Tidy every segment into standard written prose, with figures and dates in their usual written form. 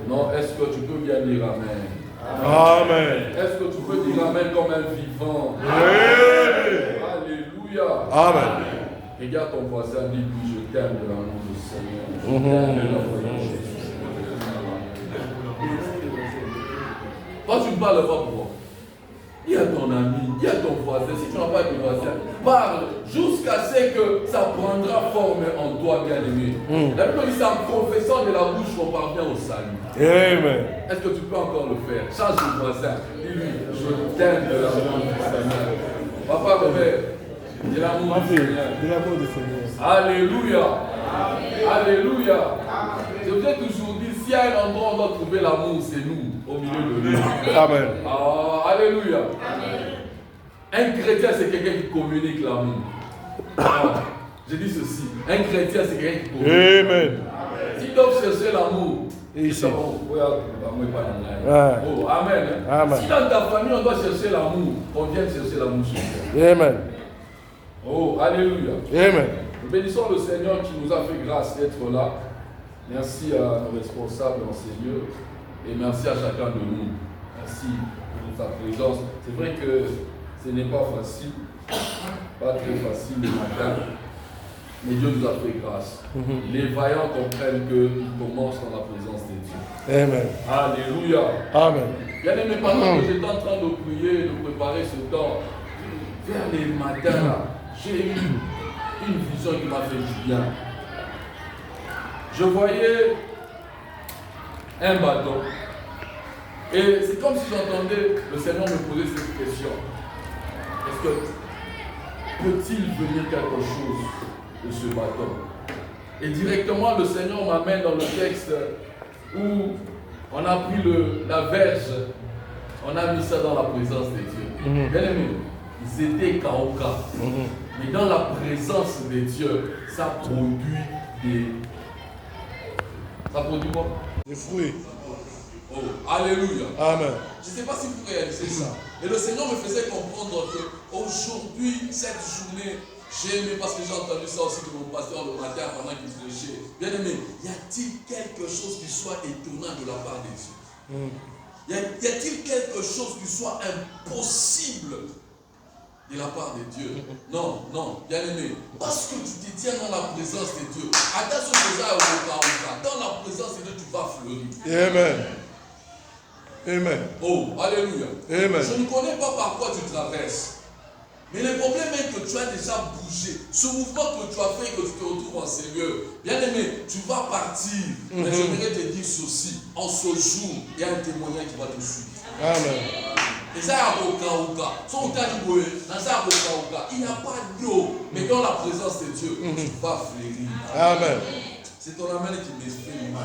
Non, est-ce que tu peux bien dire Amen? Amen. Est-ce que tu peux dire Amen comme un vivant? Amen. Alléluia. Amen. Regarde ton voisin, dis-lui, je t'aime de l'amour du Seigneur. Je t'aime de l'amour de Jésus. Quand tu ne parles pas pour moi, il y a ton ami, il y a ton voisin. Si tu n'as pas de voisin, parle jusqu'à ce que ça prendra forme en toi, bien-aimé. La Bible dit, c'est en confessant de la bouche qu'on parvient au salut. Amen. Est-ce que tu peux encore le faire? Change de voisin. Dis-lui, je t'aime de l'amour du Seigneur. Papa, Robert, de l'amour du Seigneur. De l'amour du Seigneur. Alléluia. Alléluia. Je vous ai toujours dit, s'il y a un endroit où on doit trouver l'amour, c'est nous, au milieu de nous. Amen. Ah, alléluia. Un chrétien, c'est quelqu'un qui communique l'amour. Ah, je dis ceci, un chrétien, c'est quelqu'un qui communique. Amen. S'ils doivent chercher l'amour, Et ici. oh, amen. Amen. Si dans ta famille, on doit chercher l'amour, on vient chercher l'amour chez toi. Amen. Oh, alléluia. Amen. Nous bénissons le Seigneur qui nous a fait grâce d'être là. Merci à nos responsables enseignants et merci à chacun de nous. Merci pour sa présence. C'est vrai que ce n'est pas facile, pas très facile le matin, mais Dieu nous a fait grâce. Les vaillants comprennent qu'ils commencent dans la présence de Dieu. Amen. Alléluia. Amen. Bien aimé, pendant que j'étais en train de prier, de préparer ce temps, vers les matins, là, j'ai eu une vision qui m'a fait du bien. Je voyais un bateau et c'est comme si j'entendais le Seigneur me poser cette question. Est-ce que peut-il venir quelque chose de ce bateau? Et directement le Seigneur m'amène dans le texte où on a pris la verge, on a mis ça dans la présence de Dieu. Bien aimé, ils étaient Kaoka. Mais dans la présence de Dieu, ça produit des... Ça produit quoi? Des fruits. Oh, alléluia. Amen. Je ne sais pas si vous réalisez ça. Et le Seigneur me faisait comprendre qu'aujourd'hui, cette journée, j'ai aimé parce que j'ai entendu ça aussi de mon pasteur le matin pendant qu'il prêchait. Bien aimé, y a-t-il quelque chose qui soit étonnant de la part de Dieu? Y a-t-il quelque chose qui soit impossible de la part de Dieu? Non, non, bien aimé. Parce que tu te tiens dans la présence de Dieu. Attention dans la présence de Dieu, tu vas fleurir. Amen. Amen. Oh, alléluia. Amen. Je ne connais pas par quoi tu traverses. Mais le problème est que tu as déjà bougé. Ce mouvement que tu as fait, que tu te retrouves en Seigneur. Bien aimé, tu vas partir. Mais j'aimerais te dire ceci. En ce jour, il y a un témoignage qui va te suivre. Amen. Et ça, il n'y a pas d'eau, mais dans la présence de Dieu, tu vas fleurir. Amen. C'est ton amen qui m'exprime.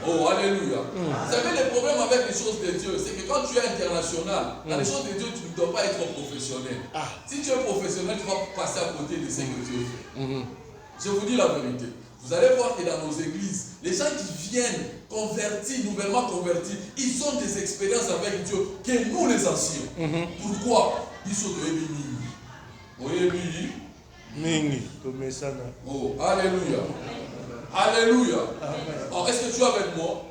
Oh, alléluia. Vous savez, le problème avec les choses de Dieu, c'est que quand tu es international, dans les choses de Dieu, tu ne dois pas être professionnel. Si tu es professionnel, tu vas passer à côté de ce que Dieu fait. Je vous dis la vérité. Vous allez voir que dans nos églises, les gens qui viennent convertis, nouvellement convertis, ils ont des expériences avec Dieu que nous les anciens. Pourquoi? Ils sont de Ébini. Oui, Nini, comme ça. Oh, alléluia. Alléluia. Alors, est-ce que tu es avec moi?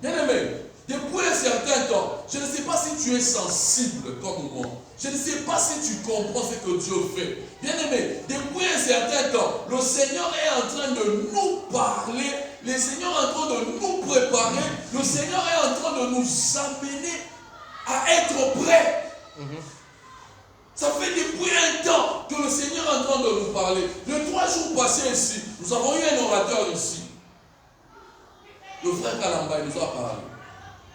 Bien aimé, depuis un certain temps, je ne sais pas si tu es sensible comme moi. Je ne sais pas si tu comprends ce que Dieu fait. Bien aimé, depuis un certain temps, le Seigneur est en train de nous parler. Le Seigneur est en train de nous préparer. Le Seigneur est en train de nous amener à être prêts. Ça fait depuis un temps que le Seigneur est en train de nous parler. Les 3 jours passés ici, nous avons eu un orateur ici. Le frère Kalamba nous a parlé.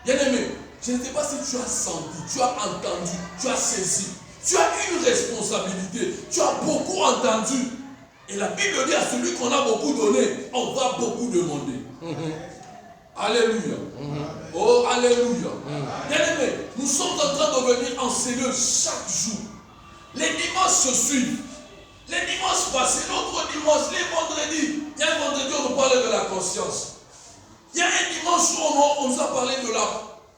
Bien aimé, je ne sais pas si tu as senti, tu as entendu, tu as saisi. Tu as une responsabilité. Tu as beaucoup entendu. Et la Bible dit à celui qu'on a beaucoup donné, on va beaucoup demander. Alléluia. Oh, alléluia. Bien aimé, nous sommes en train de venir enseigner chaque jour. Les dimanches se suivent. Les dimanches passés, l'autre dimanche, les vendredis. Il y a un vendredi où on nous parlait de la conscience. Il y a un dimanche où on nous a parlé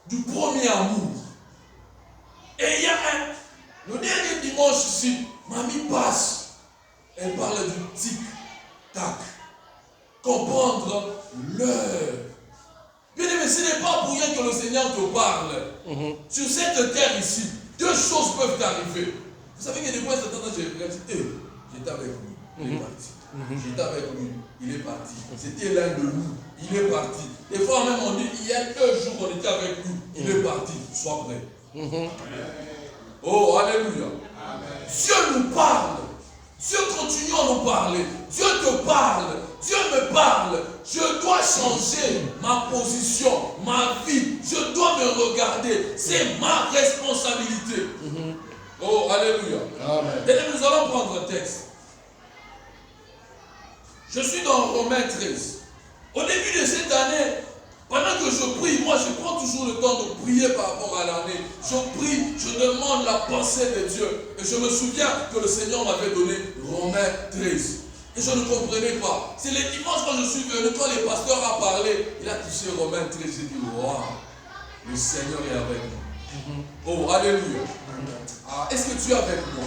du premier amour. Et il y a le dernier dimanche ici, Mamie passe. Elle parle du tic-tac. Comprendre l'heure. Bien Bien-aimé, ce n'est pas pour rien que le Seigneur te parle. Sur cette terre ici, deux choses peuvent t'arriver. Vous savez que des fois, c'est temps, j'ai regardé, j'étais avec lui, il est parti. J'étais avec lui, il est parti. C'était l'un de nous, il est parti. Des fois même on dit, il y a 2 jours on était avec lui, il est parti. Sois prêt. Oh, alléluia. Amen. Dieu nous parle. Dieu continue à nous parler. Dieu te parle. Dieu me parle. Je dois changer ma position, ma vie. Je dois me regarder. C'est ma responsabilité. Oh, alléluia. Amen. Et nous allons prendre un texte. Je suis dans Romains 13. Au début de cette année, pendant que je prie, moi je prends toujours le temps de prier par rapport à l'année. Je prie, je demande la pensée de Dieu. Et je me souviens que le Seigneur m'avait donné Romains 13. Et je ne comprenais pas. C'est le dimanche quand je suis venu, quand le pasteur a parlé, il a touché Romains 13. J'ai dit, waouh, le Seigneur est avec nous. Oh, alléluia. Ah, est-ce que tu es avec moi?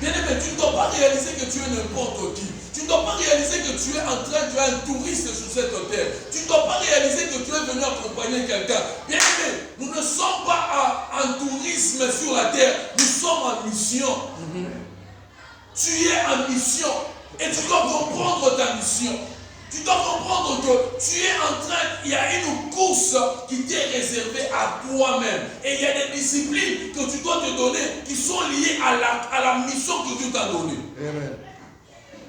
Bien-aimé, tu ne dois pas réaliser que tu es n'importe qui. Tu ne dois pas réaliser que tu es un touriste sur cette terre. Tu ne dois pas réaliser que tu es venu accompagner quelqu'un. Bien-aimé, nous ne sommes pas en tourisme sur la terre. Nous sommes en mission. Tu es en mission. Et tu dois comprendre ta mission. Tu dois comprendre que tu es en train, il y a une course qui t'est réservée à toi-même. Et il y a des disciplines que tu dois te donner qui sont liées à la mission que Dieu t'a donnée. Amen.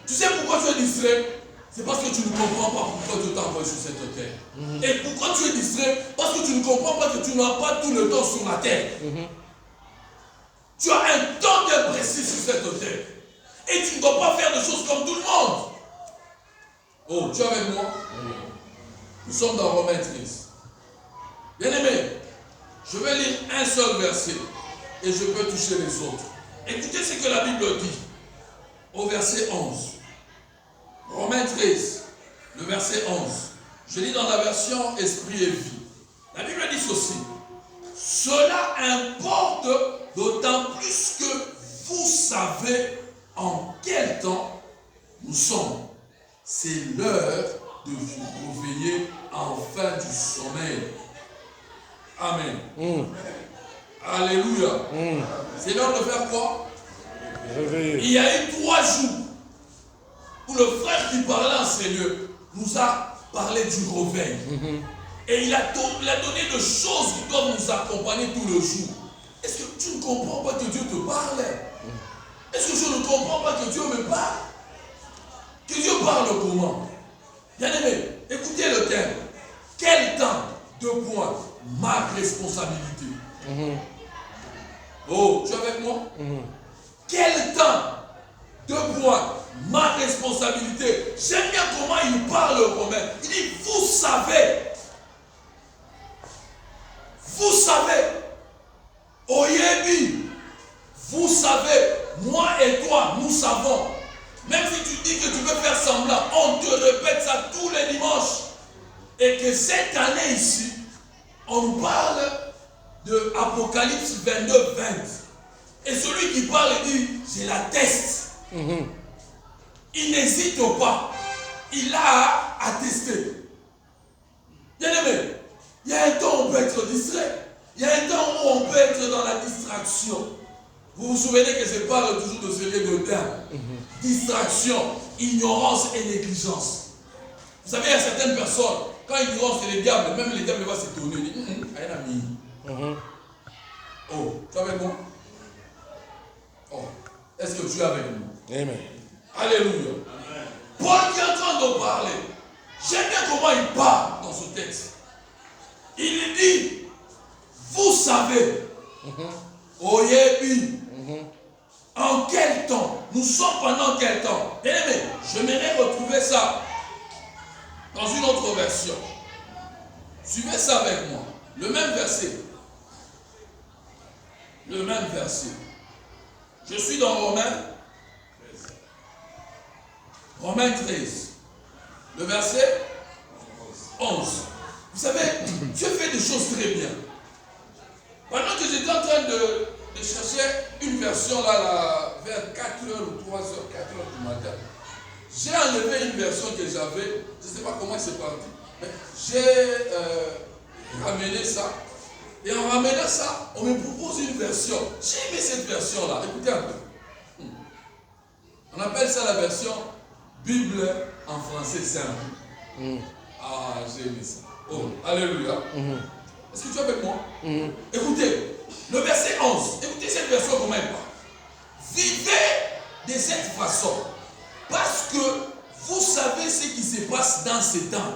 Tu sais pourquoi tu es distrait? C'est parce que tu ne comprends pas pourquoi Dieu t'a envoyé sur cette terre. Et pourquoi tu es distrait? Parce que tu ne comprends pas que tu n'as pas tout le temps sur la terre. Tu as un temps bien précis sur cette terre. Et tu ne dois pas faire des choses comme tout le monde. Oh, tu es avec moi? Nous sommes dans Romains 13. Bien-aimé, je vais lire un seul verset et je peux toucher les autres. Écoutez ce que la Bible dit au verset 11. Romains 13, le verset 11. Je lis dans la version Esprit et Vie. La Bible dit ceci. Cela importe d'autant plus que vous savez en quel temps nous sommes. C'est l'heure de vous réveiller enfin du sommeil. Amen. Alléluia. C'est l'heure de faire quoi? Réveiller. Il y a eu 3 jours où le frère qui parlait en Seigneur nous a parlé du réveil. Et il a donné des choses qui doivent nous accompagner tout le jour. Est-ce que tu ne comprends pas que Dieu te parle? Est-ce que je ne comprends pas que Dieu me parle? Que Dieu parle comment? Bien-aimé, écoutez le thème. Quel temps? 2 points. Ma responsabilité. Oh, tu es avec moi? Quel temps? 2 points. Ma responsabilité. J'aime bien comment il parle au Romain. Il dit, vous savez. Vous savez. Oyebi. Vous savez. Moi et toi, nous savons. Même si tu dis que tu veux faire semblant, on te répète ça tous les dimanches. Et que cette année ici, on nous parle de Apocalypse 22, 20. Et celui qui parle dit, je l'atteste. Il n'hésite pas. Il a attesté. Bien aimé, il y a un temps où on peut être distrait. Il y a un temps où on peut être dans la distraction. Vous vous souvenez que je parle toujours de ce lieu de terme. Distraction, ignorance et négligence. Vous savez, il y a certaines personnes, quand ils diront c'est les diables, même les diables vont s'étonner. Ils disent, un ami. Oh, tu es avec moi? Oh, est-ce que tu es avec nous? Amen. Alléluia. Amen. Paul qui est en train de parler, j'aime bien comment il parle dans ce texte. Il dit, vous savez, Oyebi, en quel temps? Nous sommes pendant quel temps? Bien aimé, j'aimerais retrouver ça dans une autre version. Suivez ça avec moi. Le même verset. Le même verset. Je suis dans Romains 13. Le verset 11. Vous savez, Dieu fait des choses très bien. Pendant que j'étais en train de chercher une version là, vers 4h ou 3h, 4h du matin, j'ai enlevé une version que j'avais, je ne sais pas comment c'est parti, mais j'ai ramené ça. Et en ramenant ça, on me propose une version. J'ai aimé cette version-là. Écoutez un peu. On appelle ça la version Bible en français simple. Ah, j'ai aimé ça. Oh, alléluia. Est-ce que tu es avec moi? Écoutez, le verset 11. Écoutez cette version comment elle parle. Vivez de cette façon. Parce que vous savez ce qui se passe dans ces temps.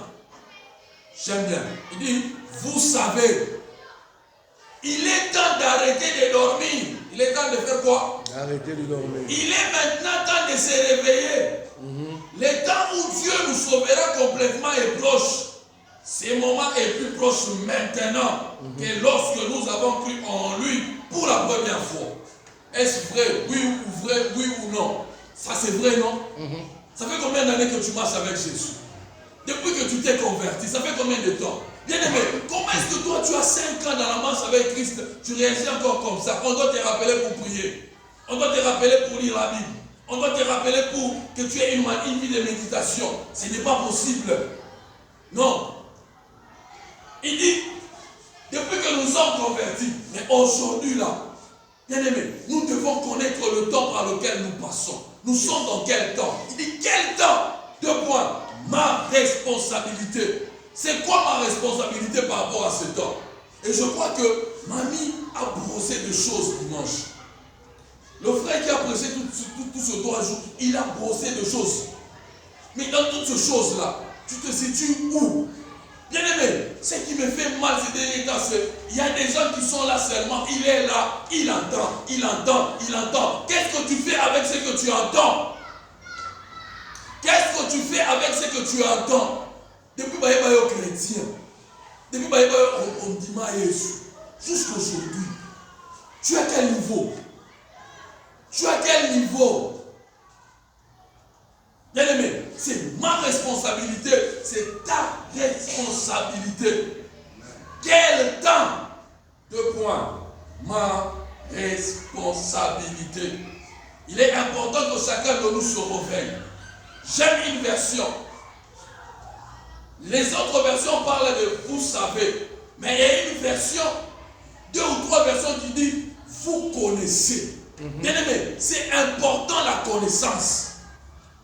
J'aime bien. Il dit, vous savez. Il est temps d'arrêter de dormir. Il est temps de faire quoi? D'arrêter de dormir. Il est maintenant temps de se réveiller. Le temps où Dieu nous sauvera complètement est proche. Ce moment est plus proche maintenant que lorsque nous avons cru en lui pour la première fois. Est-ce vrai? Oui ou non? Ça c'est vrai, non? Ça fait combien d'années que tu marches avec Jésus? Depuis que tu t'es converti, ça fait combien de temps? Bien aimé, comment est-ce que toi tu as 5 ans dans la marche avec Christ, tu réagis encore comme ça? On doit te rappeler pour prier. On doit te rappeler pour lire la Bible. On doit te rappeler pour que tu aies une vie de méditation. Ce n'est pas possible. Non. Il dit, depuis que nous sommes convertis, mais aujourd'hui là, bien aimé, nous devons connaître le temps par lequel nous passons. Nous sommes dans quel temps? Il dit, quel temps? 2 points. Ma responsabilité. C'est quoi ma responsabilité par rapport à ce temps? Et je crois que mamie a brossé des choses dimanche. Le frère qui a prêché tout ce 3 jours, il a brossé des choses. Mais dans toutes ces choses-là, tu te situes où? Bien aimé, ce qui me fait mal ces derniers temps, c'est il y a des gens qui sont là seulement, il est là, il entend. Qu'est-ce que tu fais avec ce que tu entends? Qu'est-ce que tu fais avec ce que tu entends? Depuis que tu es chrétien, depuis que tu es dimanche, jusqu'à aujourd'hui, tu es à quel niveau? Tu es à quel niveau? Bien aimé, c'est ma responsabilité, c'est ta responsabilité. Quel temps? 2 points. Ma responsabilité. Il est important que chacun de nous se réveille. J'aime une version. Les autres versions parlent de vous savez. Mais il y a une version, 2 ou 3 versions qui disent vous connaissez. Bien aimé, c'est important la connaissance.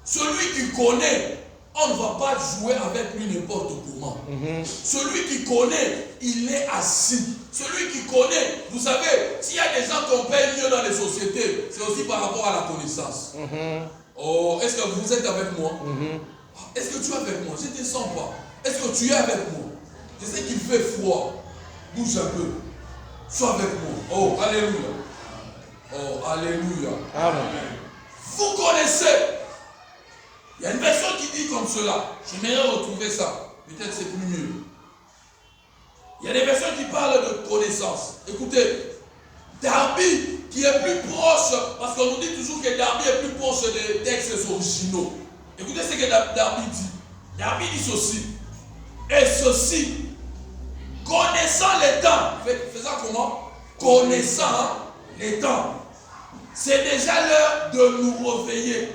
Celui qui connaît, on ne va pas jouer avec lui n'importe comment. Celui qui connaît, il est assis. Celui qui connaît, vous savez, s'il y a des gens qu'on paye mieux dans les sociétés, c'est aussi par rapport à la connaissance. Oh, est-ce que vous êtes avec moi? Est-ce que tu es avec moi? Je ne te sens pas. Est-ce que tu es avec moi? Je sais qu'il fait froid. Bouge un peu. Sois avec moi. Oh, alléluia. Oh, alléluia. Amen. Vous connaissez. Il y a une version qui dit comme cela. J'aimerais retrouver ça. Peut-être c'est plus mieux. Il y a des versions qui parlent de connaissance. Écoutez, Darby qui est plus proche, parce qu'on nous dit toujours que Darby est plus proche des textes originaux. Écoutez ce que Darby dit. Darby dit ceci. Et ceci, connaissant les temps. Faisant comment? Connaissant les temps. C'est déjà l'heure de nous réveiller.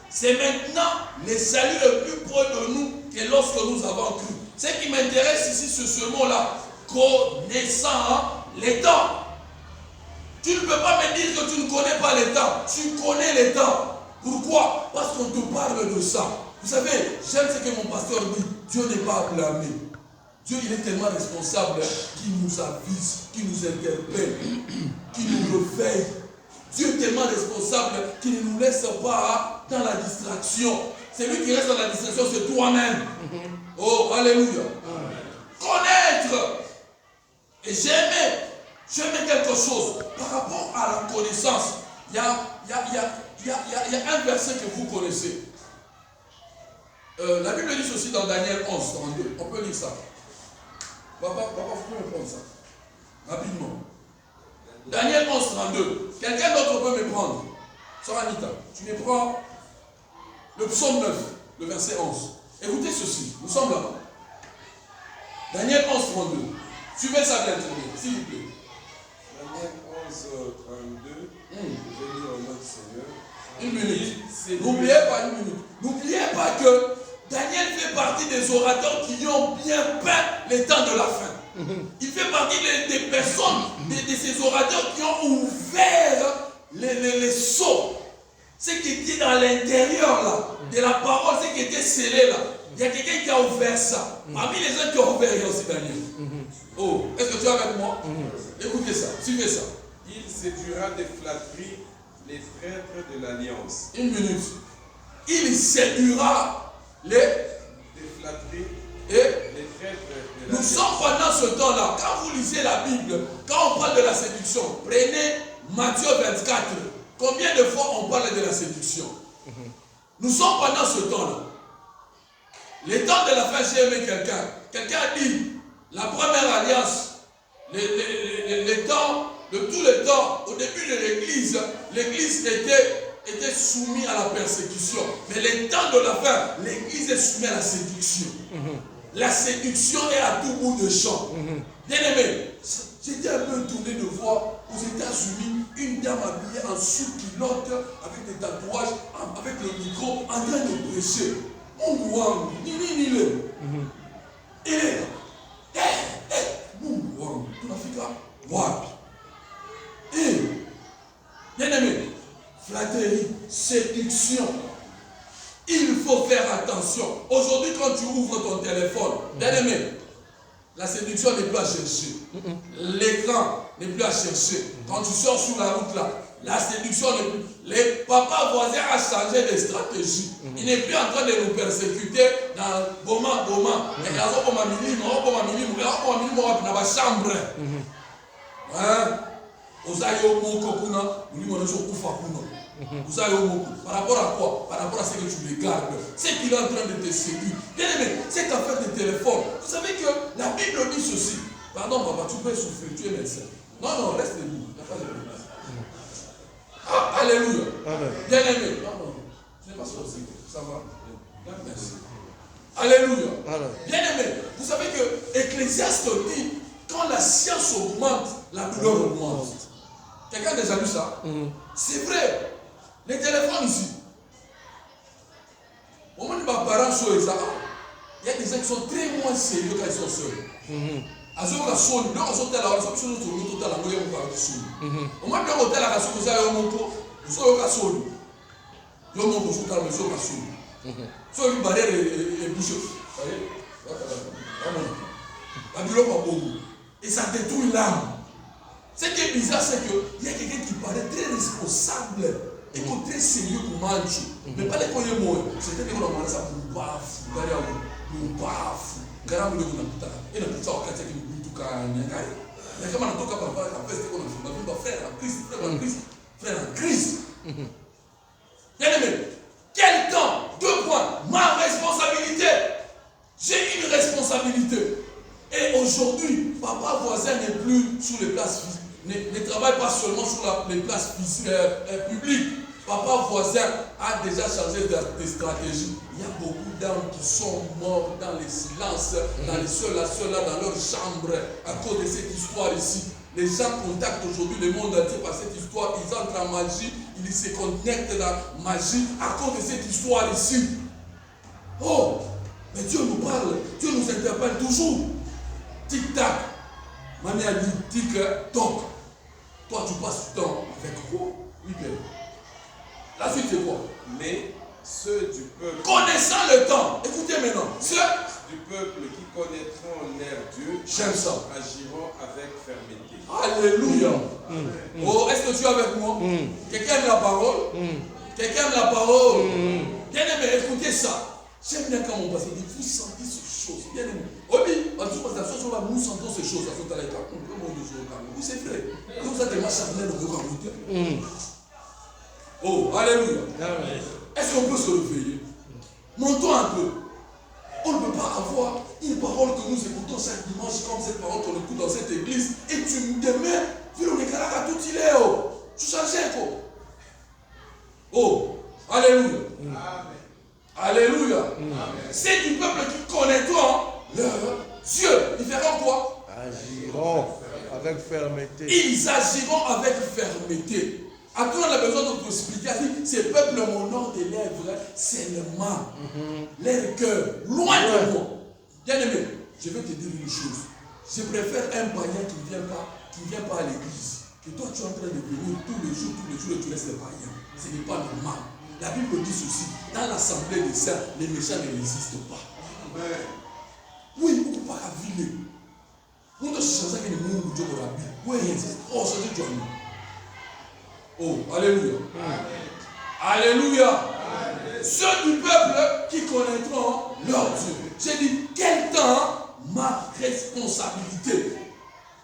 C'est maintenant le salut le plus proche de nous que lorsque nous avons cru. Ce qui m'intéresse ici, c'est ce mot-là. Connaissant les temps. Tu ne peux pas me dire que tu ne connais pas les temps. Tu connais les temps. Pourquoi? Parce qu'on te parle de ça. Vous savez, j'aime ce que mon pasteur dit. Dieu n'est pas à blâmer. Dieu, il est tellement responsable qu'il nous avise, qu'il nous interpelle, qu'il nous réveille. Dieu est tellement responsable qu'il ne nous laisse pas dans la distraction. Celui qui reste dans la distraction, c'est toi-même. Oh, alléluia. Connaître. Et j'aimais quelque chose par rapport à la connaissance. Il y a un verset que vous connaissez. La Bible dit ceci dans Daniel 11, 32. On peut lire ça. Papa, vous pouvez me prendre ça. Rapidement. Daniel 11, 32. Quelqu'un d'autre peut me prendre. Sœur Anita, tu me prends le psaume 9, le verset 11. Écoutez ceci. Nous sommes là. Daniel 11, 32. Suivez ça bien, s'il vous plaît. Daniel 11, 32. Je vais lire au nom du Seigneur. Une minute. N'oubliez pas une minute. N'oubliez pas que Daniel fait partie des orateurs qui ont bien peint les temps de la fin. Il fait partie des personnes, de ces orateurs qui ont ouvert les sceaux. Ce qui était dans l'intérieur là, de la parole, ce qui était scellé là. Il y a quelqu'un qui a ouvert ça. Parmi les gens qui ont ouvert, il y a aussi Daniel. Oh, est-ce que tu es avec moi? Écoutez ça, suivez ça. Il séduira des flatteries les prêtres de l'Alliance. Une minute. Il séduira des flatteries et les prêtres de nous l'Alliance. sommes pendant ce temps-là. Quand vous lisez la Bible, quand on parle de la séduction, prenez Matthieu 24. Combien de fois on parle de la séduction? Nous sommes pendant ce temps-là. Les temps de la fin, j'ai aimé quelqu'un. Quelqu'un a dit, la première alliance, les temps, de tous les temps, au début de l'église était soumise à la persécution. Mais les temps de la fin, l'église est soumise à la séduction. La séduction est à tout bout de champ. Bien aimé, j'étais un peu étonné de voir aux États-Unis une dame habillée en sous-pilote avec des tatouages, avec le micro, en train de prêcher. Mungu wangu, nini leo? Mungu wangu, tunafika wapi? Bien aimé, flatterie, séduction. Il faut faire attention. Aujourd'hui, quand tu ouvres ton téléphone, bien aimé, la séduction n'est plus à chercher. L'écran n'est plus à chercher. Quand tu sors sur la route là, la séduction n'est plus. Les papas voisins ont changé de stratégie. Il n'est plus en train de nous persécuter dans Boma. Mais il y a un peu de chambre. Par rapport à quoi? Par rapport à ce que tu regardes. C'est qu'il est en train de te séduire. Bien aimé, cette affaire de téléphone. Vous savez que la Bible dit ceci. Pardon, papa, tu peux souffrir, tu es médecin. Non, reste debout. Il n'y a pas de problème. Ah, alléluia. Amen. Bien aimé. Non, ce n'est pas sorcier. Ça va. Merci. Alléluia. Amen. Bien aimé, vous savez que Ecclésiaste dit, quand la science augmente, la douleur augmente. Quelqu'un a déjà lu ça? C'est vrai. Les téléphones ici. Au moment où mes parents sont il y a des gens qui sont très moins sérieux quand ils sont seuls. Azoka soni, donc on là, on s'est sur le total à moyen pour soni. Au moins bien hôtel à la soni, ça y est monto, so ka soni. Yo monto sur ta maison ka soni. So une barrière est bouchée. Vous voyez? La bureau pas beaucoup. Et ça détruit l'âme. Ce qui est bizarre, c'est qu'il y a quelqu'un qui paraît très responsable et très sérieux pour manger. Mais pas les cognés moi. C'était que on a demandé ça pour baf, pour baf. Garamu de vous et le petit au quartier qui nous dit tout cas. Mais comment on toque par rapport à la peste qu'on a fait, frère en Christ, frère en Christ. Bien aimé, quel temps? 2 points. Ma responsabilité. J'ai une responsabilité. Et aujourd'hui, papa voisin n'est plus sur les places physiques, ne travaille pas seulement sur les places publiques. Papa voisin a déjà changé de stratégie. Il y a beaucoup d'âmes qui sont morts dans les silences, dans les seuls là, dans leur chambre, à cause de cette histoire ici. Les gens contactent aujourd'hui le monde entier par cette histoire. Ils entrent en magie, ils se connectent dans la magie à cause de cette histoire ici. Oh, mais Dieu nous parle, Dieu nous interpelle toujours. Tic-tac. Mamie a dit tic-toc. Toi, tu passes du temps avec quoi? Oui, bien. La suite, c'est quoi? Mais ceux du peuple. Connaissant le temps. Écoutez maintenant. Ceux du peuple qui connaîtront leur Dieu. J'aime ça. Agiront avec fermeté. Alléluia. Oh, est-ce que tu es avec moi? Quelqu'un aime la parole? Quelqu'un aime la parole? Bien aimé, écoutez ça. J'aime bien quand on passe. Il dit, vous sentez ces choses. Bien aimé. Oui, nous sentons ces choses. Oui, c'est vrai. Nous avons tellement charnel au vocal. Oh, alléluia. Est-ce qu'on peut se réveiller? Montons un peu. On ne peut pas avoir une parole que nous écoutons chaque dimanche comme cette parole qu'on écoute dans cette église et tu te mets, tout il est. Tu changes quoi? Oh, alléluia. Alléluia. C'est du peuple qui connaîtront leur Dieu. Ils feront quoi? Agiront avec fermeté. Ils agiront avec fermeté. À tout, on a besoin de t'expliquer. Ces peuples m'honorent des lèvres seulement. Leur cœur, loin de moi. Bien aimé, je vais te dire une chose. Je préfère un païen qui ne vient pas à l'église. Que toi tu es en train de venir tous les jours et tu restes païen. Ce n'est pas normal. La Bible dit ceci. Dans l'assemblée des saints, les méchants ne résistent pas. Oui, on ne peut pas la ville. On doit changer que les mots de Dieu dans la Bible. Oui, oh, c'est Dieu. Oh, alléluia. Alléluia. Ceux du peuple qui connaîtront leur Dieu. J'ai dit, quel temps ma responsabilité?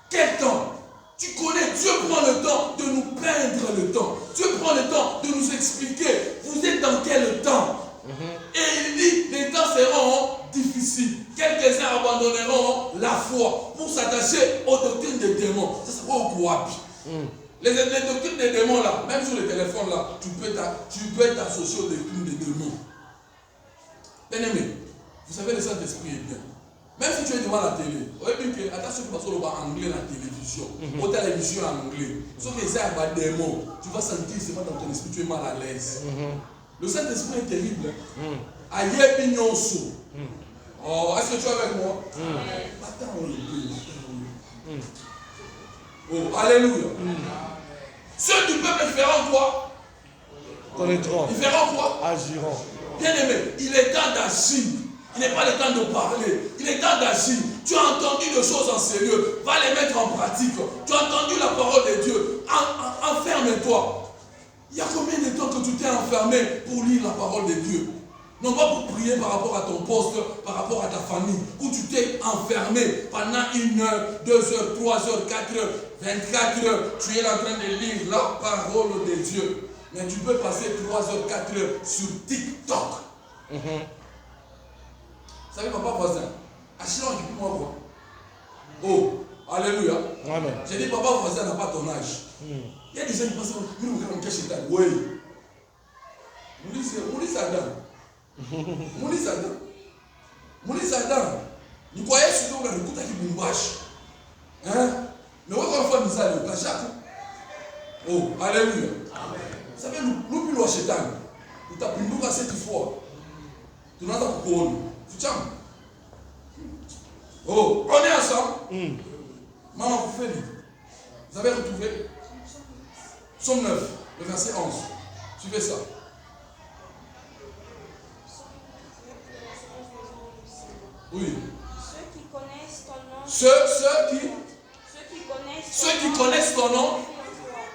Quel temps? Tu connais, Dieu prend le temps de nous peindre le temps. Dieu prend le temps de nous expliquer. Vous êtes dans quel temps? Et il dit, les temps seront difficiles. Quelques-uns abandonneront la foi pour s'attacher aux doctrines des démons. Ça s'appelle au Kouapi. Les doctrines des démons là, même sur le téléphone là, tu peux t'associer aux doctrines des démons. Bien-aimé, vous savez, le Saint-Esprit est bien. Même si tu es devant la télé, attention que tu vas anglais la télévision, ou télévision en anglais. Sauf que c'est un démon, tu vas sentir seulement dans ton esprit, tu es mal à l'aise. Le Saint-Esprit est terrible. Aïe Pignonso. Oh, est-ce que tu es avec moi? Attends, oh, alléluia. Ceux du peuple feront quoi? Connaîtront. Ils feront quoi? Agiront. Bien aimé, il est temps d'agir. Il n'est pas le temps de parler. Il est temps d'agir. Tu as entendu des choses en sérieux. Va les mettre en pratique. Tu as entendu la parole de Dieu. Enferme-toi. Il y a combien de temps que tu t'es enfermé pour lire la parole de Dieu? Non pas pour prier par rapport à ton poste, par rapport à ta famille, où tu t'es enfermé pendant 1 heure, 2 heures, 3 heures, 4 heures, 24 heures. Tu es en train de lire la parole de Dieu. Mais tu peux passer 3 heures, 4 heures sur TikTok. Vous savez, papa voisin, Achille, moi quoi? Oh, alléluia. Amen. J'ai dit, papa voisin n'a pas ton âge. Il y a des gens qui pensent, oui. Moulisse Adam. Moulisse Adam. Nous croyons surtout que nous écoutons qui boumbache. Hein? Mais on va faire ça, le Kachak. Oh, alléluia. Vous savez, nous plus l'Ochétan. Nous t'appelons à cette fois. Tu n'as pas de couronne. Tu tiens. Oh, on est ensemble. Maman, vous faites. Vous avez retrouvé Somme 9, le verset 11. Suivez ça. Oui. Ceux qui connaissent ton nom. Ceux qui connaissent ton nom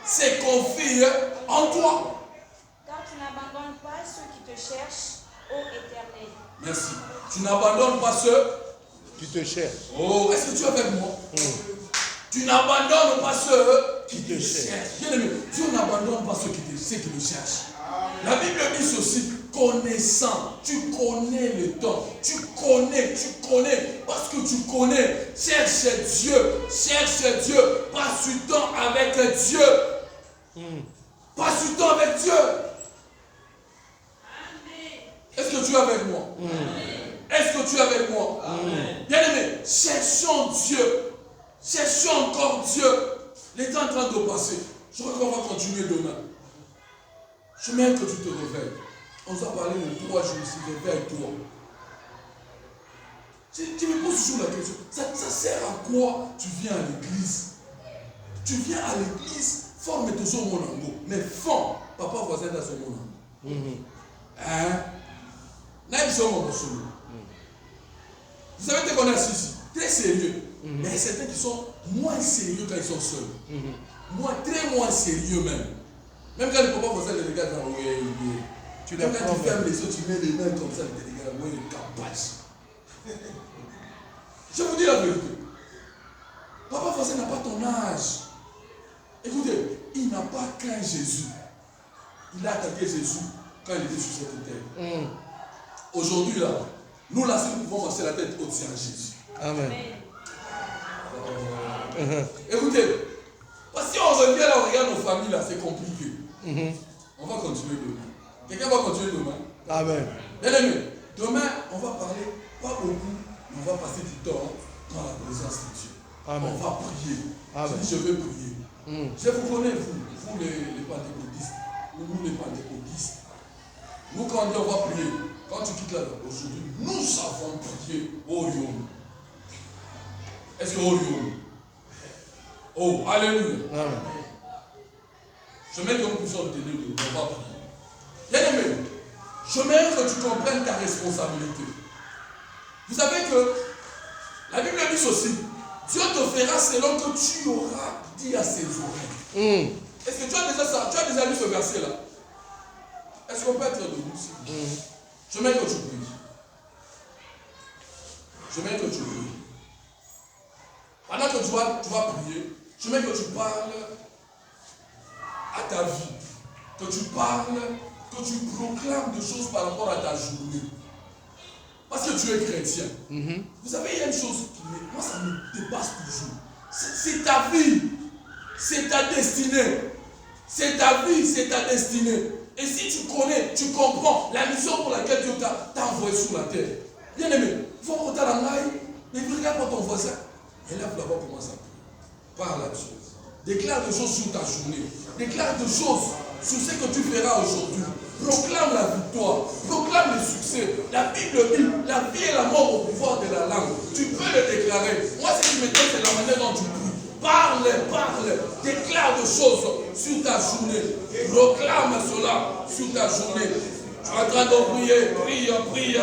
se confient en toi. Car tu n'abandonnes pas ceux qui te cherchent, ô Éternel. Merci. Tu n'abandonnes pas ceux qui te cherchent. Oh, est-ce que tu es avec moi? Tu n'abandonnes pas ceux qui te cherchent. Bien aimé, Dieu n'abandonne pas ceux qui le cherchent. La Bible dit ceci, connaissant, tu connais le temps, tu connais, parce que tu connais, cherche Dieu, passe du temps avec Dieu. Passe du temps avec Dieu. Est-ce que tu es avec moi? Est-ce que tu es avec moi? Bien aimé, cherchons Dieu. Cherchons encore Dieu. Le temps est en train de passer. Je crois qu'on va continuer demain. Je veux même que tu te réveilles. On s'est parlé de 3 jours ici, réveille-toi. Tu me poses toujours la question, ça sert à quoi tu viens à l'église? Tu viens à l'église, forme ton son monango, mais fond, papa voisin dans son monango. Hein? Vous savez qu'on est assis ici, très sérieux. Mais il y a certains qui sont moins sérieux quand ils sont seuls. Très moins sérieux même. Même quand le papa voisin les regarde dans le tu quand tu fermes les yeux, tu mets les mains comme ça, tu les regardes, oui, campagne. Je vous dis la vérité. Papa voisin n'a pas ton âge. Écoutez, il n'a pas craint Jésus. Il a attaqué Jésus quand il était sur cette terre. Aujourd'hui, là, nous là, si nous pouvons passer la tête haute, c'est à Jésus. Amen. Écoutez, parce que si on revient là, on regarde nos familles là, c'est compliqué. On va continuer demain. Quelqu'un va continuer demain? Amen. Bien aimé, demain, on va parler, pas beaucoup, mais on va passer du temps dans la présence de Dieu. Amen. On va prier. Amen. Je dis, je vais prier. Je vous connais, vous les pentecôtistes, nous les pentecôtistes. Nous, quand on dit on va prier, quand tu quittes là aujourd'hui, nous savons prier au Yom. Est-ce que oh, oh, alléluia. Amen. J'aimerais que nous puissions tenir de nous va prier. Bien-aimé, j'aimerais que tu comprennes ta responsabilité. Vous savez que la Bible dit ceci. Dieu te fera selon que tu auras dit à ses oreilles. Est-ce que tu as déjà lu ce verset-là? Est-ce qu'on peut être debout ici? J'aimerais que tu pries. J'aimerais que tu pries. Pendant que tu vas prier, j'aimerais que tu parles à ta vie. Que tu parles, que tu proclames des choses par rapport à ta journée. Parce que tu es chrétien. Vous savez, il y a une chose qui moi, ça me dépasse toujours. C'est ta vie. C'est ta destinée. C'est ta vie, c'est ta destinée. Et si tu connais, tu comprends la mission pour laquelle Dieu t'a envoyé sur la terre. Bien aimé, il faut que tu aies la maille, mais regarde pas ton voisin. Et là, vous l'avez commencé à prier. Parle là-dessus. Déclare des choses sur ta journée. Déclare des choses sur ce que tu feras aujourd'hui. Proclame la victoire. Proclame le succès. La Bible dit, la vie et la mort au pouvoir de la langue. Tu peux le déclarer. Moi, ce qui me donne, c'est la manière dont tu pries. Parle. Déclare des choses sur ta journée. Proclame cela sur ta journée. Tu es en train de prier. Prie.